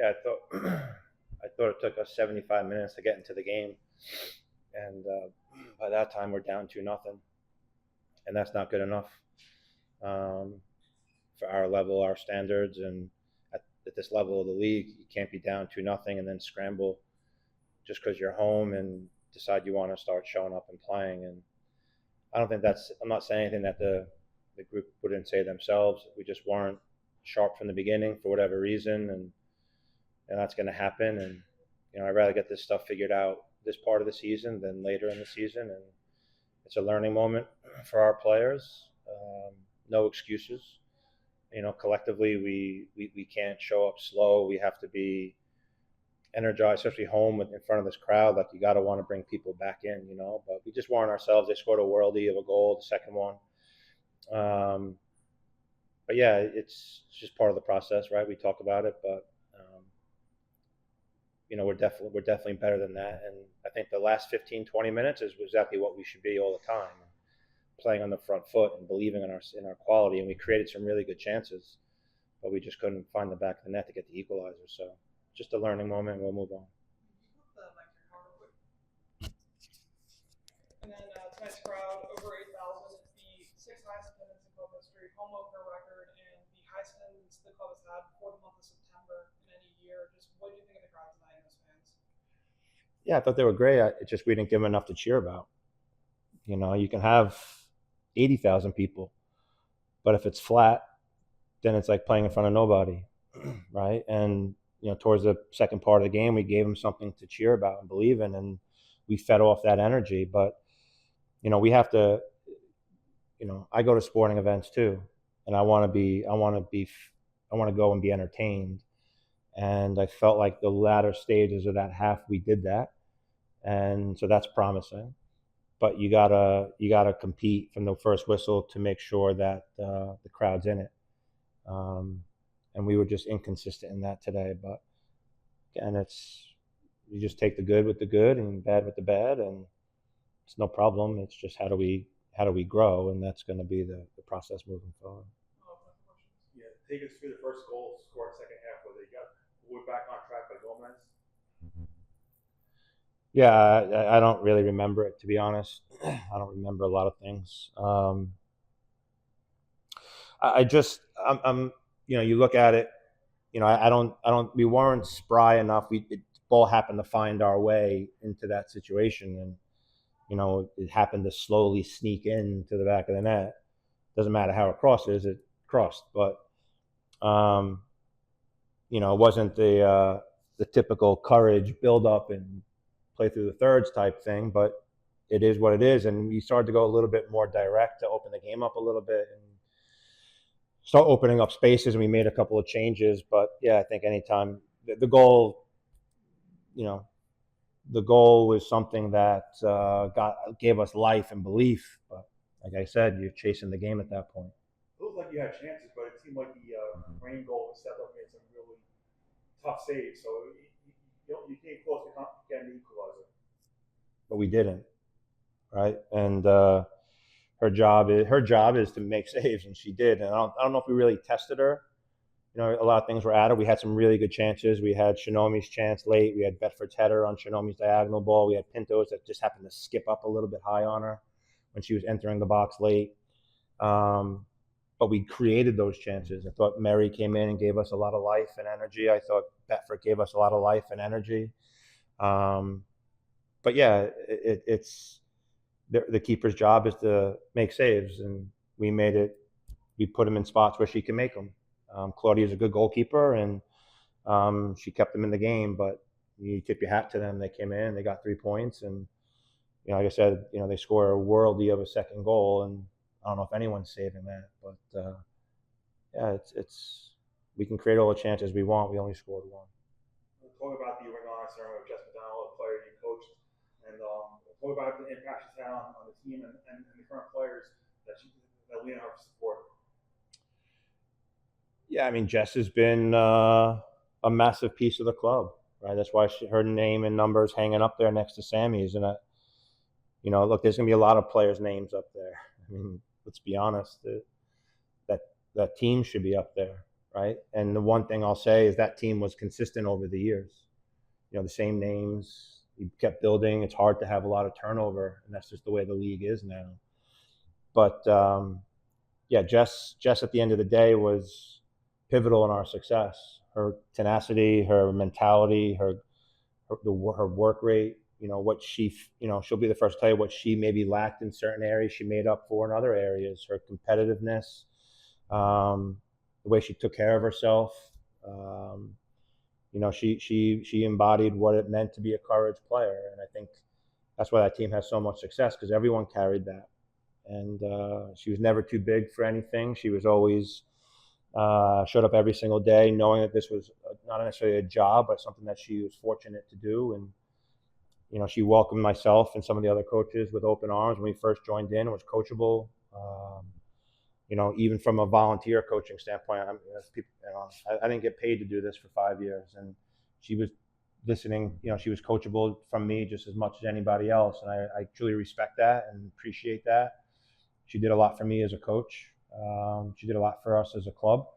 Yeah, I thought I thought it took us 75 minutes to get into the game, and by that time we're down 2-0, and that's not good enough um, for our level, our standards, and at this level of the league, you can't be down 2-0 and then scramble just because you're home and decide you want to start showing up and playing. And I don't think that's. I'm not saying anything that the group wouldn't say themselves. We just weren't sharp from the beginning for whatever reason, and that's going to happen. And I'd rather get this stuff figured out this part of the season than later in the season. And it's a learning moment for our players. No excuses. Collectively, we can't show up slow. We have to be energized, especially home in front of this crowd. Like, you got to want to bring people back in, But we just weren't ourselves. They scored a worldie of a goal, the second one. But yeah, it's just part of the process, right? We talk about it, but we're definitely better than that. And I think the last 15, 20 minutes is exactly what we should be all the time, playing on the front foot and believing in our quality. And we created some really good chances, but we just couldn't find the back of the net to get the equalizer. So just a learning moment, and we'll move on. And then tonight's crowd, over 8,000, the sixth highest attendance in club history, home opener record, and the highest attendance the club has had for the month of September in any year. Just what do you think of the crowd tonight and those fans? Yeah, I thought they were great. It's just we didn't give them enough to cheer about. You can have 80,000 people, but if it's flat, then it's like playing in front of nobody, right? And towards the second part of the game, we gave them something to cheer about and believe in, and we fed off that energy. But we have to. I go to sporting events too, and I want to go and be entertained. And I felt like the latter stages of that half, we did that, and so that's promising. But you gotta compete from the first whistle to make sure that the crowd's in it. And we were just inconsistent in that today. But again, you just take the good with the good and bad with the bad, and it's no problem. It's just how do we grow, and that's going to be the process moving forward. Yeah, take us through the first goal scored second half where they got we're back on track by Gomez. Yeah, I don't really remember it, to be honest. I don't remember a lot of things. I'm you look at it, I don't. We weren't spry enough. The ball happened to find our way into that situation, and it happened to slowly sneak into the back of the net. Doesn't matter how it crosses, it crossed. But it wasn't the typical courage build up and play through the thirds type thing, but it is what it is. And we started to go a little bit more direct to open the game up a little bit and start opening up spaces. And we made a couple of changes. But yeah, I think anytime the goal, the goal was something that gave us life and belief. But like I said, you're chasing the game at that point. It looked like you had chances, but it seemed like the rain goal stepped up and made some really tough saves. So you came close to getting the equalizer. But we didn't, right? And her job is to make saves, and she did. And I don't know if we really tested her. A lot of things were at her. We had some really good chances. We had Shinomi's chance late. We had Bedford's header on Shinomi's diagonal ball. We had Pinto's that just happened to skip up a little bit high on her when she was entering the box late. But we created those chances. I thought Mary came in and gave us a lot of life and energy. I thought Bedford gave us a lot of life and energy. But yeah, it's the keeper's job is to make saves, and we made it. We put him in spots where she can make them. Claudia's a good goalkeeper, and she kept them in the game. But you tip your hat to them. They came in, they got 3 points, and like I said, they score a worldie of a second goal, and I don't know if anyone's saving that. But yeah, it's we can create all the chances we want. We only scored one. We'll talk about the ring honor ceremony with Jess McDonald, a player you coached, and talk about the impact she's had on the team and the current players that lean on her for support. Yeah, I mean, Jess has been a massive piece of the club, right? That's why her name and numbers hanging up there next to Sammy's. And look, there's gonna be a lot of players' names up there. I mean, let's be honest, that team should be up there. right? And the one thing I'll say is that team was consistent over the years. You know, the same names. You kept building. It's hard to have a lot of turnover, and that's just the way the league is now. But yeah, Jess at the end of the day was pivotal in our success. Her tenacity, her mentality, her work rate. You know what she'll be the first to tell you what she maybe lacked in certain areas. She made up for in other areas. Her competitiveness, the way she took care of herself. Um, she embodied what it meant to be a courage player, and I think that's why that team has so much success because everyone carried that. And she was never too big for anything. She was always showed up every single day, knowing that this was not necessarily a job, but something that she was fortunate to do. And she welcomed myself and some of the other coaches with open arms when we first joined in. It was coachable. Even from a volunteer coaching standpoint, I didn't get paid to do this for 5 years, and she was listening. She was coachable from me just as much as anybody else, and I truly respect that and appreciate that. She did a lot for me as a coach. She did a lot for us as a club,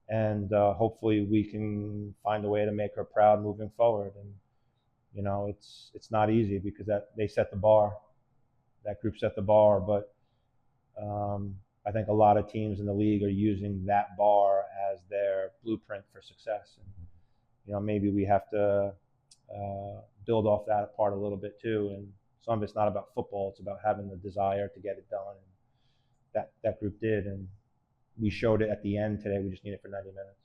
and hopefully we can find a way to make her proud moving forward. And it's not easy because they set the bar. That group set the bar, but I think a lot of teams in the league are using that bar as their blueprint for success. And maybe we have to build off that part a little bit too. And some of it's not about football; it's about having the desire to get it done. And that group did, and we showed it at the end today. We just need it for 90 minutes.